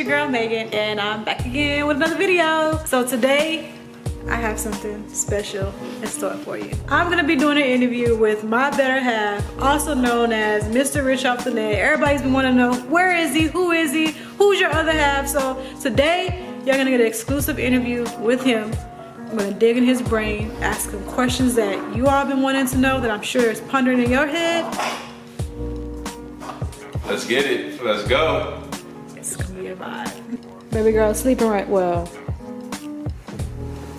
your girl Megan, and I'm back again with another video. So today I have something special in store for you. I'm gonna be doing an interview with my better half, also known as Mr. Richoffthenet. Everybody's been wanting to know, where is he, who's your other half? So today you're gonna get an exclusive interview with him. I'm gonna dig in his brain, ask him questions that you all been wanting to know, that I'm sure is pondering in your head. Let's get it. Let's go. It's gonna be a vibe. Baby girl sleeping right well.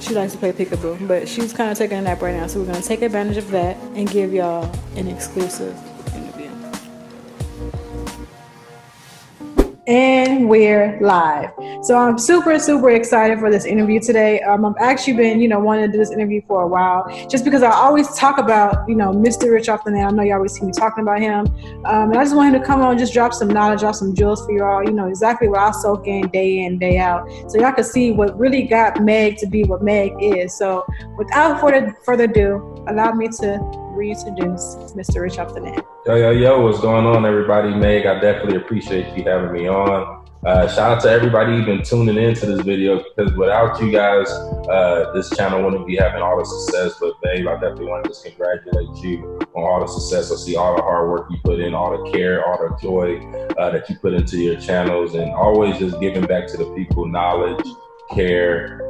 She likes to play peekaboo, but she's kind of taking a nap right now, so we're gonna take advantage of that and give y'all an exclusive interview. And we're live. So I'm super excited for this interview today. I've actually been, wanting to do this interview for a while, just because I always talk about, Mr. Richoffthenet. I know you always see me talking about him. And I just want him to come on, just drop some knowledge, drop some jewels for you all, exactly what I soak in, day out. So y'all can see what really got Meg to be what Meg is. So without further ado, allow me to reintroduce Mr. Richoffthenet. Yo, what's going on, everybody? Meg, I definitely appreciate you having me on. Shout out to everybody even tuning into this video, because without you guys, this channel wouldn't be having all the success. But babe, I definitely want to just congratulate you on all the success. I see all the hard work you put in, all the care, all the joy that you put into your channels, and always just giving back to the people knowledge, care,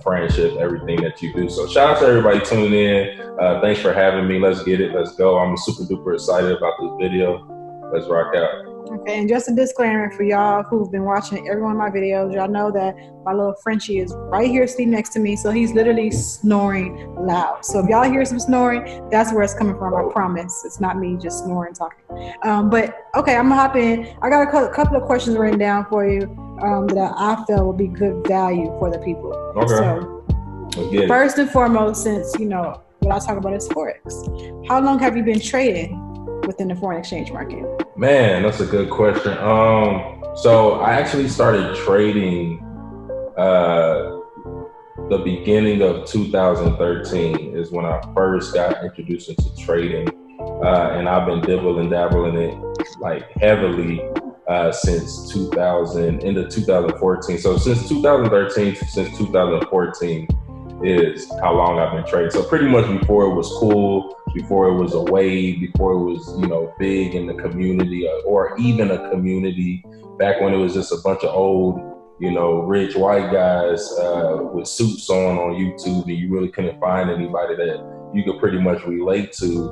friendship, everything that you do. So shout out to everybody tuning in. Thanks for having me. Let's get it. Let's go. I'm super duper excited about this video. Let's rock out. Okay, and just a disclaimer for y'all who've been watching every one of my videos, y'all know that my little Frenchie is right here sitting next to me, so he's literally snoring loud. So if y'all hear some snoring, that's where it's coming from, I promise. It's not me just snoring, talking. But okay, I'm gonna hop in. I got a couple of questions written down for you that I feel will be good value for the people. Okay. So first and foremost, since, what I talk about is Forex. How long have you been trading within the foreign exchange market? Man, that's a good question. So I actually started trading the beginning of 2013 is when I first got introduced into trading, and I've been dabbling in it like heavily since end of 2014. So since 2013 to since 2014 is how long I've been trading. So pretty much before it was cool, before it was a wave, before it was, big in the community, or even a community, back when it was just a bunch of old, rich white guys with suits on YouTube, and you really couldn't find anybody that you could pretty much relate to.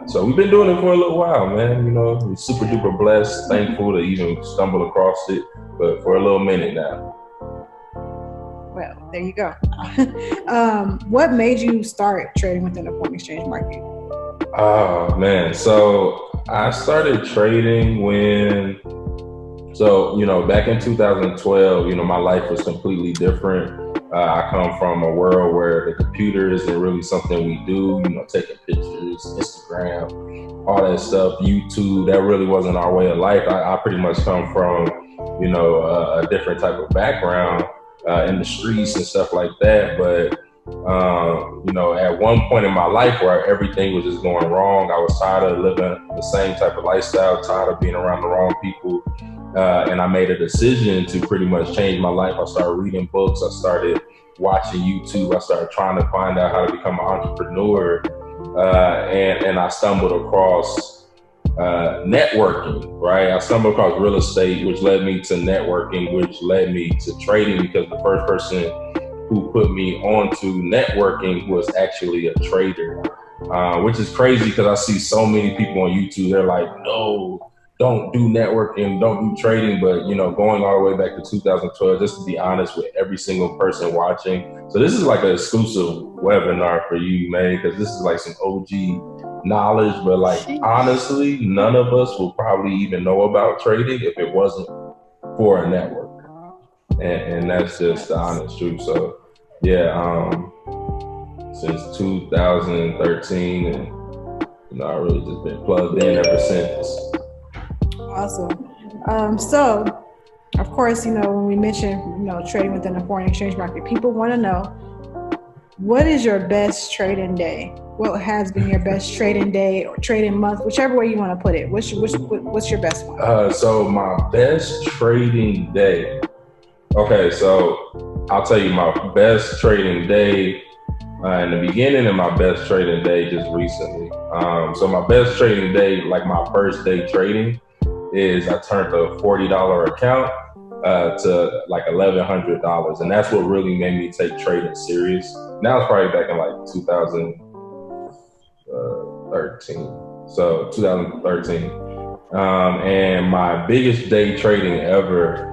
So we've been doing it for a little while, man. We're super duper blessed, thankful to even stumble across it, but for a little minute now. Well, there you go. What made you start trading within the foreign exchange market? Oh man, so I started trading back in 2012, my life was completely different. I come from a world where the computer isn't really something we do, taking pictures, Instagram, all that stuff, YouTube, that really wasn't our way of life. I pretty much come from, a different type of background in the streets and stuff like that. But, at one point in my life where everything was just going wrong, I was tired of living the same type of lifestyle, tired of being around the wrong people. And I made a decision to pretty much change my life. I started reading books. I started watching YouTube. I started trying to find out how to become an entrepreneur. And I stumbled across networking, right? I stumbled across real estate, which led me to networking, which led me to trading, because the first person who put me onto networking was actually a trader, which is crazy because I see so many people on YouTube, they're like, no, don't do networking, don't do trading. But, going all the way back to 2012, just to be honest with every single person watching. So this is like an exclusive webinar for you, man, because this is like some OG knowledge. But like, honestly, none of us will probably even know about trading if it wasn't for a network. And that's just the honest truth. So yeah, since 2013, and I really just been plugged in ever since. Awesome. So of course, when we mention, trading within the foreign exchange market, people want to know, what is your best trading day? What has been your best trading day or trading month, whichever way you want to put it? What's your best one? So my best trading day. Okay, so I'll tell you my best trading day in the beginning and my best trading day just recently. So my best trading day, like my first day trading, is I turned a $40 account to like $1,100, and that's what really made me take trading serious. That was probably back in like 2013. So 2013. And my biggest day trading ever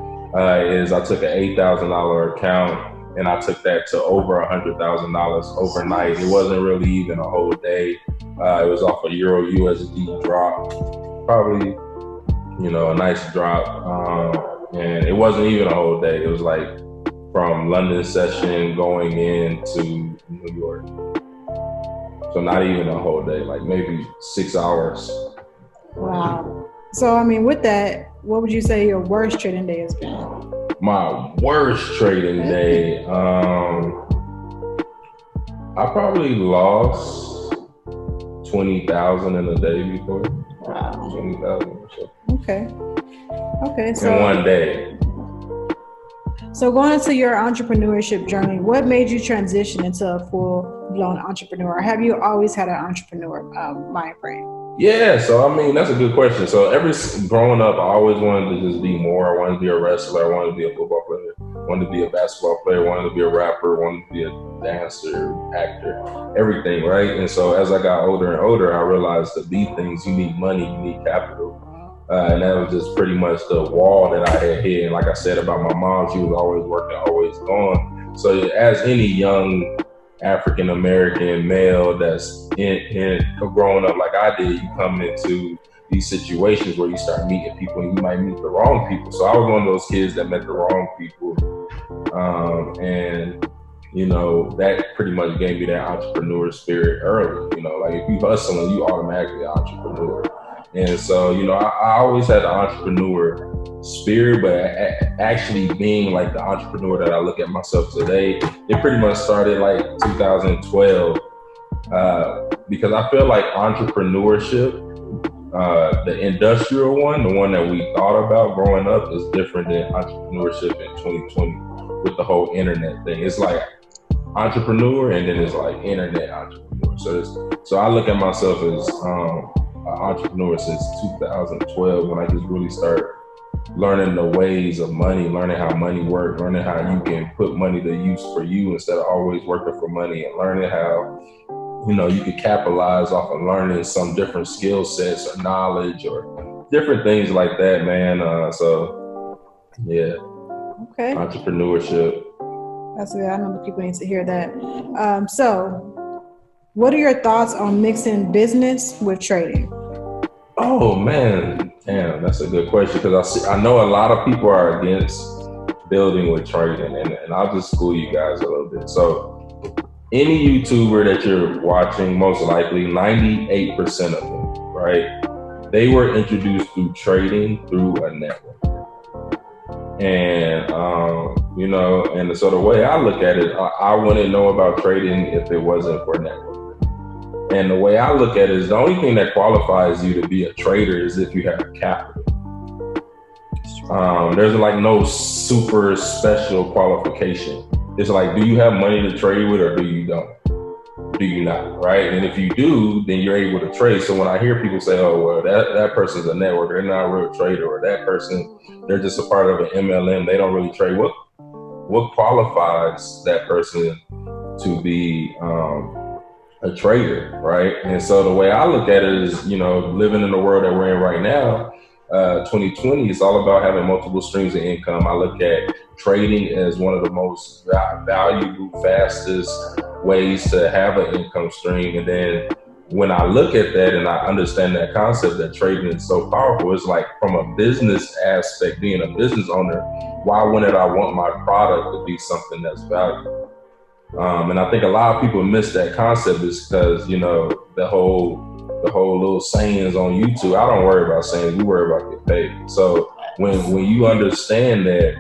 is I took an $8,000 account and I took that to over $100,000 overnight. It wasn't really even a whole day. It was off a Euro USD drop, probably, a nice drop. And it wasn't even a whole day. It was like from London session going into New York. So not even a whole day, like maybe 6 hours. Wow. So, I mean, with that, what would you say your worst trading day has been? My worst trading day, I probably lost 20,000 in a day before. Wow. 20,000 or so. Okay. So in one day. So going into your entrepreneurship journey, what made you transition into a full-blown entrepreneur? Or have you always had an entrepreneur mind frame? Yeah, so I mean, that's a good question. So growing up, I always wanted to just be more. I wanted to be a wrestler. I wanted to be a football player. I wanted to be a basketball player. I wanted to be a rapper. I wanted to be a dancer, actor, everything, right? And so as I got older and older, I realized to be things, you need money, you need capital. And that was just pretty much the wall that I had hit. And like I said about my mom, she was always working, always gone. So as any young African-American male that's in growing up like I did, you come into these situations where you start meeting people and you might meet the wrong people. So I was one of those kids that met the wrong people. And that pretty much gave me that entrepreneur spirit early. Like if you hustling, you automatically an entrepreneur. And so, I always had the entrepreneur spirit, but actually being like the entrepreneur that I look at myself today, it pretty much started like 2012, because I feel like entrepreneurship, the industrial one, the one that we thought about growing up, is different than entrepreneurship in 2020 with the whole internet thing. It's like entrepreneur and then it's like internet entrepreneur. So I look at myself as entrepreneur since 2012, when I just really started learning the ways of money, learning how money works, learning how you can put money to use for you instead of always working for money, and learning how you can capitalize off of learning some different skill sets or knowledge or different things like that, man. So yeah. Okay. Entrepreneurship. That's good. I know the people need to hear that. So what are your thoughts on mixing business with trading? Oh man, damn, that's a good question, because I know a lot of people are against building with trading, and I'll just school you guys a little bit. So any YouTuber that you're watching, most likely 98% of them, right? They were introduced through trading through a network. And, and so the way I look at it, I wouldn't know about trading if it wasn't for network. And the way I look at it is the only thing that qualifies you to be a trader is if you have capital. There's like no super special qualification. It's like, do you have money to trade with or do you don't? Do you not, right? And if you do, then you're able to trade. So when I hear people say, oh, well, that person's a networker, they're not a real trader, or that person, they're just a part of an MLM, they don't really trade. What qualifies that person to be a trader, right? And so the way I look at it is, living in the world that we're in right now, 2020 is all about having multiple streams of income. I look at trading as one of the most valuable, fastest ways to have an income stream. And then when I look at that and I understand that concept that trading is so powerful, it's like from a business aspect, being a business owner, why wouldn't I want my product to be something that's valuable? And I think a lot of people miss that concept is because, the whole little sayings on YouTube, I don't worry about sayings, we worry about getting paid. So when you understand that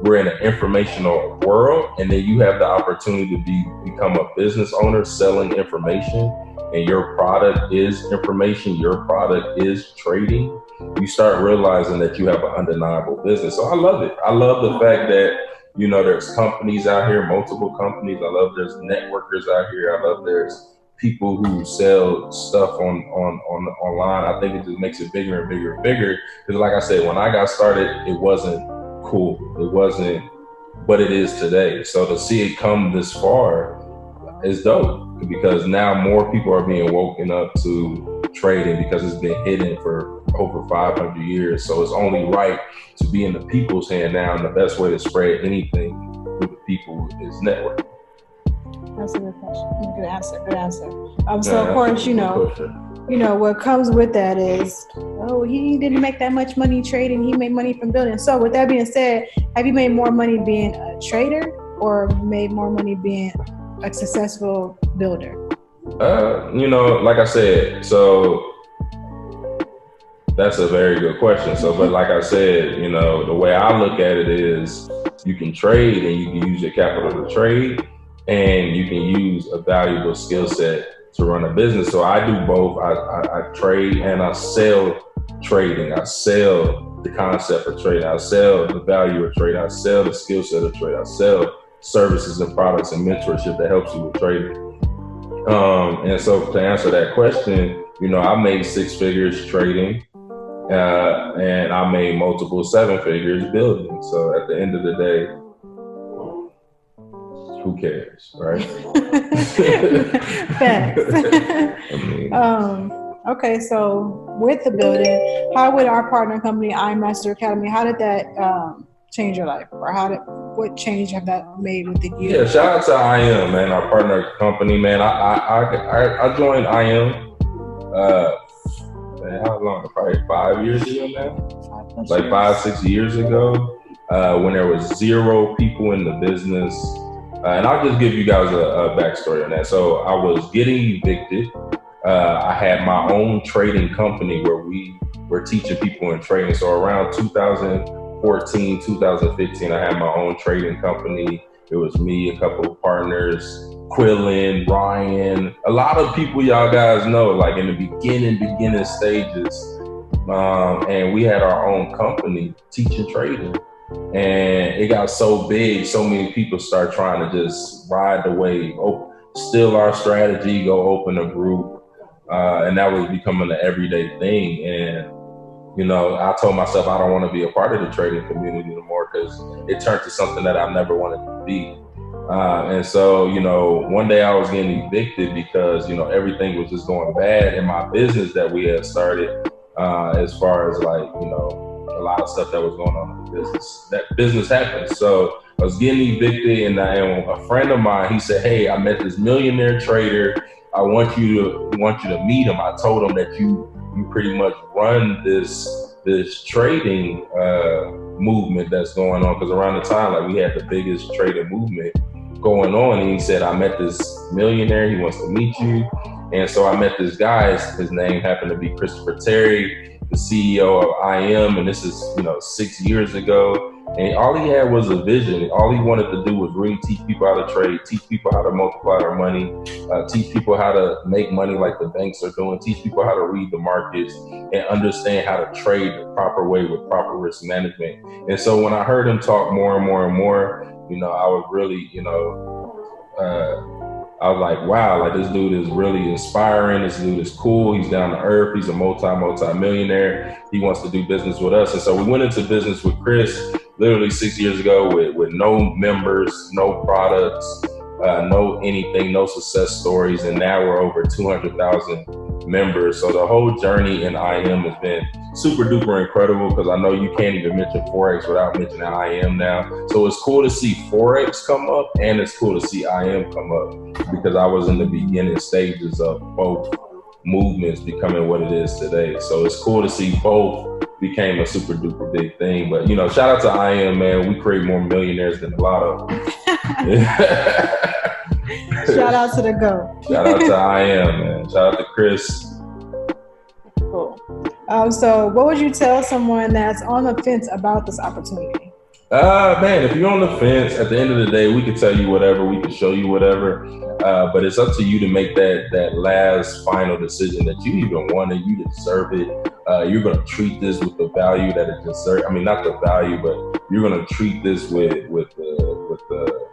we're in an informational world, and then you have the opportunity to become a business owner selling information, and your product is information, your product is trading. You start realizing that you have an undeniable business. So I love it. I love the fact that, there's companies out here, multiple companies. I love there's networkers out here. I love there's people who sell stuff online. I think it just makes it bigger and bigger and bigger. Because like I said, when I got started, it wasn't cool. It wasn't what it is today. So to see it come this far is dope, because now more people are being woken up to trading, because it's been hidden for over 500 years. So it's only right to be in the people's hand now. And the best way to spread anything through the people is networking. That's a good question. Good answer. So of course, what comes with that is, he didn't make that much money trading. He made money from building. So with that being said, have you made more money being a trader or made more money being a successful builder? Like I said, so that's a very good question. So, but like I said, the way I look at it is, you can trade and you can use your capital to trade, and you can use a valuable skill set to run a business. So I do both. I trade and I sell trading. I sell the concept of trading. I sell the value of trading. I sell the skill set of trading. I sell services and products and mentorship that helps you with trading. And so to answer that question, I made 6 figures trading, and I made multiple 7 figures building. So at the end of the day, who cares, right? Facts. Okay, so with the building, how would our partner company, iMaster Academy, how did that change your life, or what change have that made within you? Yeah, shout out to IM, man, our partner company, man. I joined IM. How long? Probably 5 years ago now. Like 5-6 years ago, when there was 0 people in the business. And I'll just give you guys a backstory on that. So I was getting evicted. I had my own trading company where we were teaching people in trading. So around 2014, 2015, I had my own trading company. It was me, a couple of partners, Quillen, Ryan, a lot of people y'all guys know, like in the beginning stages. And we had our own company teaching trading. And it got so big, so many people start trying to just ride the wave, steal our strategy, go open a group. And that was becoming an everyday thing. And, I told myself I don't want to be a part of the trading community anymore, because it turned to something that I never wanted to be. And so, one day I was getting evicted because, everything was just going bad in my business that we had started, as far as like, a lot of stuff that was going on in the business. That business happened. So I was getting evicted, and a friend of mine, he said, "Hey, I met this millionaire trader. I want you to meet him." I told him that you pretty much run this trading movement that's going on, because around the time, like, we had the biggest trading movement going on. And he said, "I met this millionaire. He wants to meet you." And so I met this guy. His name happened to be Christopher Terry, the CEO of IM, and this is 6 years ago. And all he had was a vision. All he wanted to do was really teach people how to trade, teach people how to multiply their money, teach people how to make money like the banks are doing, teach people how to read the markets and understand how to trade the proper way with proper risk management. And so when I heard him talk more and more and more, I was really, I was like, wow, like, this dude is really inspiring. This dude is cool. He's down to earth. He's a multi-millionaire. He wants to do business with us. And so we went into business with Chris literally 6 years ago with no members, no products, no anything, no success stories. And now we're over 200,000 members. So the whole journey in IM has been super duper incredible, because I know you can't even mention Forex without mentioning IM now. So it's cool to see Forex come up, and it's cool to see IM come up, because I was in the beginning stages of both movements becoming what it is today. So it's cool to see both became a super duper big thing. But shout out to IM, man. We create more millionaires than a lot of them. Shout out to the GOAT. Shout out to IM, man. Shout out to Chris. Cool. So what would you tell someone that's on the fence about this opportunity? Man, if you're on the fence, at the end of the day, we can tell you whatever, we can show you whatever, but it's up to you to make that last final decision that you even want it, you deserve it. You're gonna treat this with the value that it deserves. I mean, not the value, but you're gonna treat this with the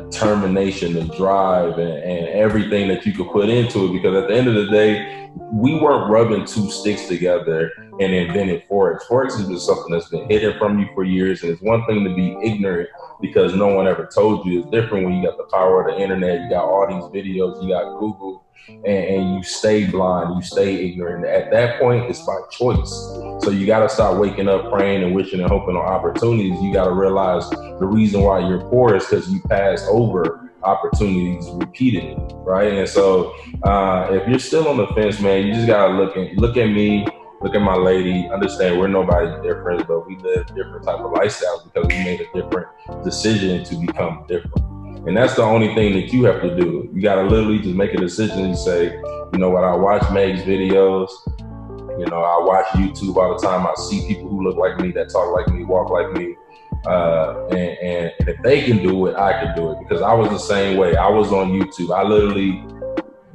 determination, the drive, and everything that you could put into it. Because at the end of the day, we weren't rubbing two sticks together and invented Forex. Forex is just something that's been hidden from you for years, and it's one thing to be ignorant because no one ever told you. It's different when you got the power of the internet, you got all these videos, you got Google, and you stay blind, you stay ignorant. At that point, it's by choice. So you got to start waking up, praying and wishing and hoping on opportunities. You got to realize the reason why you're poor is because you passed over opportunities repeatedly, right? And so if you're still on the fence, man, you just got to look at me, look at my lady, understand we're nobody different, but we live different type of lifestyles because we made a different decision to become different. And that's the only thing that you have to do. You got to literally just make a decision and say, you know what, I watch Meg's videos. You know, I watch YouTube all the time. I see people who look like me, that talk like me, walk like me. And if they can do it, I can do it. Because I was the same way. I was on YouTube.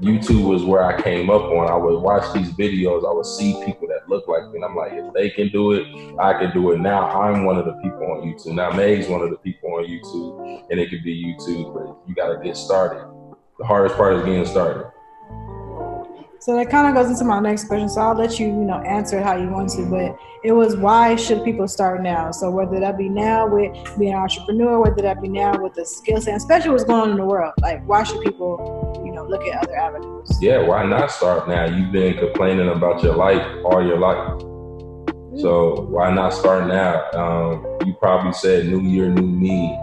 YouTube was where I came up on. I would watch these videos. I would see people that look like me. And I'm like, if they can do it, I can do it. Now I'm one of the people on YouTube. Now Meg's one of the people on YouTube. And it could be YouTube, but you got to get started. The hardest part is getting started. So that kind of goes into my next question. So I'll let you, answer it how you want to, but it was, why should people start now? So whether that be now with being an entrepreneur, whether that be now with the skill set, especially what's going on in the world, like why should people, look at other avenues? Yeah, why not start now? You've been complaining about your life all your life. So why not start now? You probably said new year, new me,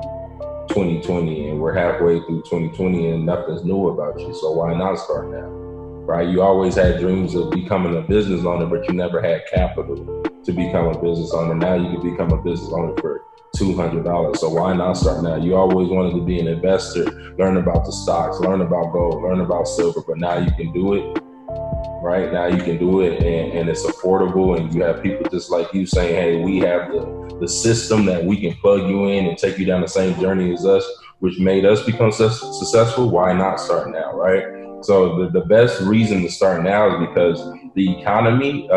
2020, and we're halfway through 2020 and nothing's new about you. So why not start now? Right? You always had dreams of becoming a business owner, but you never had capital to become a business owner. Now you can become a business owner for $200. So why not start now? You always wanted to be an investor, learn about the stocks, learn about gold, learn about silver, but now you can do it. Right now you can do it, and it's affordable, and you have people just like you saying, hey, we have the system that we can plug you in and take you down the same journey as us, which made us become successful. Why not start now, right? So the best reason to start now is because the economy,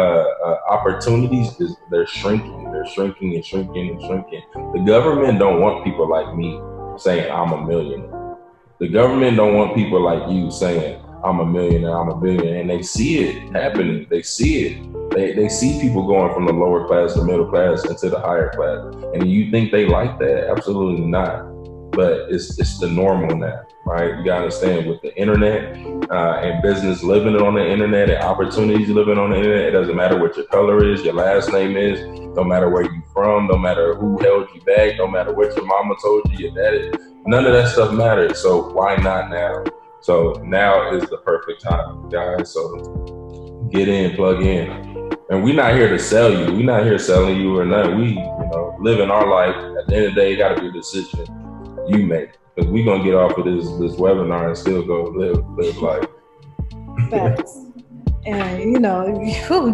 opportunities, they're shrinking and shrinking and shrinking. The government don't want people like me saying I'm a millionaire. The government don't want people like you saying I'm a millionaire, I'm a billionaire, and they see it happening. They see it. They see people going from the lower class, the middle class, into the higher class. And you think they like that? Absolutely not. But it's the normal now, right? You gotta understand, with the internet and business living on the internet and opportunities living on the internet, it doesn't matter what your color is, your last name is, no matter where you're from, no matter who held you back, no matter what your mama told you, your daddy, none of that stuff matters. So why not now? So now is the perfect time, guys. So get in, plug in. And we're not here to sell you. We're not here selling you or nothing. We, living our life. At the end of the day, it got to be a decision you make. Because we're going to get off of this webinar and still go live life. Facts. And,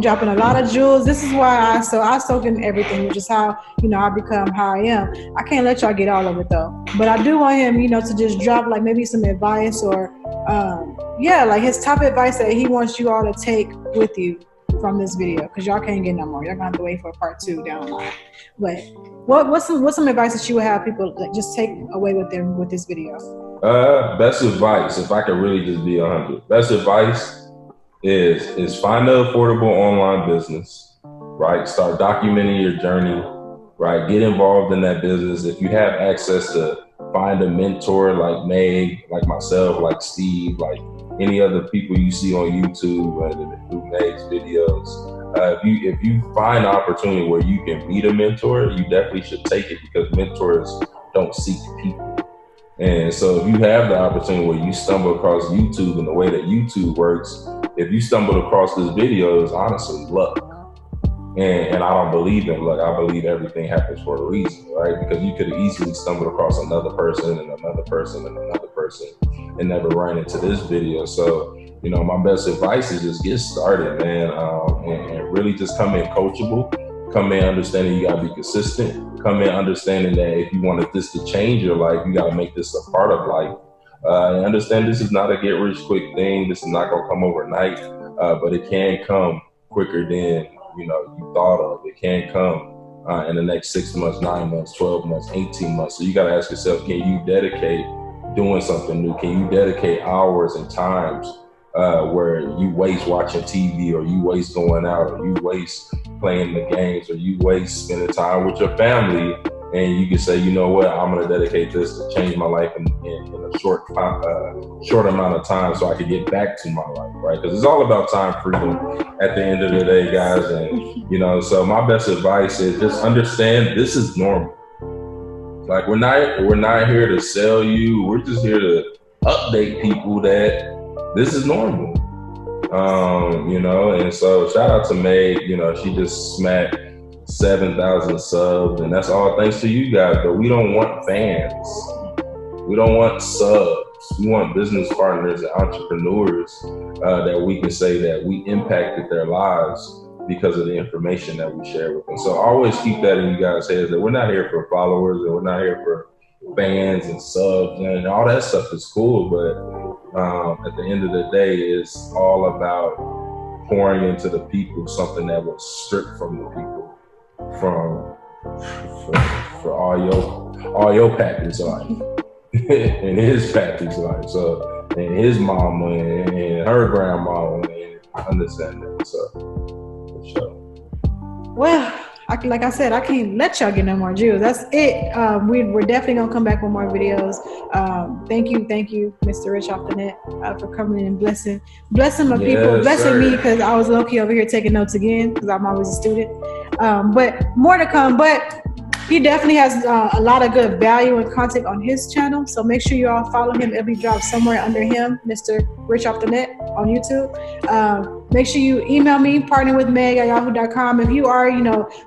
dropping a lot of jewels. This is why I soak in everything, which is how, I become how I am. I can't let y'all get all of it though. But I do want him, to just drop like maybe some advice or, like his top advice that he wants you all to take with you from this video. Because y'all can't get no more. Y'all going to have to wait for part 2 down the line. But what's some advice that you would have people like, just take away with them with this video? Best advice, if I could really just be 100. Best advice is find an affordable online business, right? Start documenting your journey, right? Get involved in that business. If you have access to find a mentor like Meg, like myself, like Steve, like any other people you see on YouTube and do Meg's videos. If you find an opportunity where you can meet a mentor, you definitely should take it, because mentors don't seek people. And so if you have the opportunity where you stumble across YouTube and the way that YouTube works, if you stumbled across this video, it's honestly luck. And I don't believe in luck. I believe everything happens for a reason, right? Because you could have easily stumbled across another person and another person and another person and never ran into this video. So, my best advice is just get started, man, and really just come in coachable. Come in understanding you gotta be consistent. Come in understanding that if you wanted this to change your life, you gotta make this a part of life. And understand this is not a get rich quick thing. This is not gonna come overnight, but it can come quicker than you thought of. It can come in the next 6 months, 9 months, 12 months, 18 months. So you gotta ask yourself, can you dedicate doing something new? Can you dedicate hours and times where you waste watching TV, or you waste going out, or you waste playing the games, or you waste spending time with your family, and you can say, you know what, I'm going to dedicate this to change my life in a short amount of time so I can get back to my life, right? Because it's all about time freedom at the end of the day, guys. And, so my best advice is just understand this is normal. Like we're not here to sell you. We're just here to update people that this is normal. And so shout out to Meg, she just smacked 7,000 subs, and that's all thanks to you guys. But we don't want fans. We don't want subs. We want business partners and entrepreneurs that we can say that we impacted their lives because of the information that we share with them. So always keep that in you guys' heads, that we're not here for followers, and we're not here for fans and subs, and all that stuff is cool, but at the end of the day, it's all about pouring into the people something that was stripped from the people for all your package life and his package life. So, and his mama and her grandma, and I understand that. So, for sure. Well, like I said, I can't let y'all get no more Jews. That's it. We're definitely gonna come back with more videos. Thank you, Mr. Richoffthenet, for coming in and blessing my people, blessing me, because I was low-key over here taking notes again because I'm always a student. But more to come. But he definitely has a lot of good value and content on his channel. So make sure you all follow him. It'll be dropped somewhere under him, Mr. Richoffthenet on YouTube. Make sure you email me, partnerwithmeg@yahoo.com. If you are,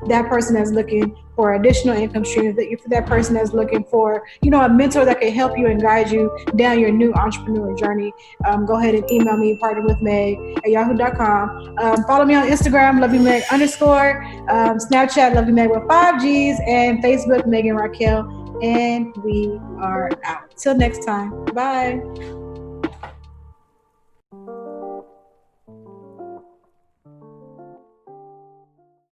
that person that's looking for additional income streams, that you're that person that's looking for, a mentor that can help you and guide you down your new entrepreneur journey, go ahead and email me, partnerwithmeg@yahoo.com. Follow me on Instagram, loveymeg_, Snapchat, loveymeg with 5 G's, and Facebook, Megan Raquel. And we are out. Till next time. Bye.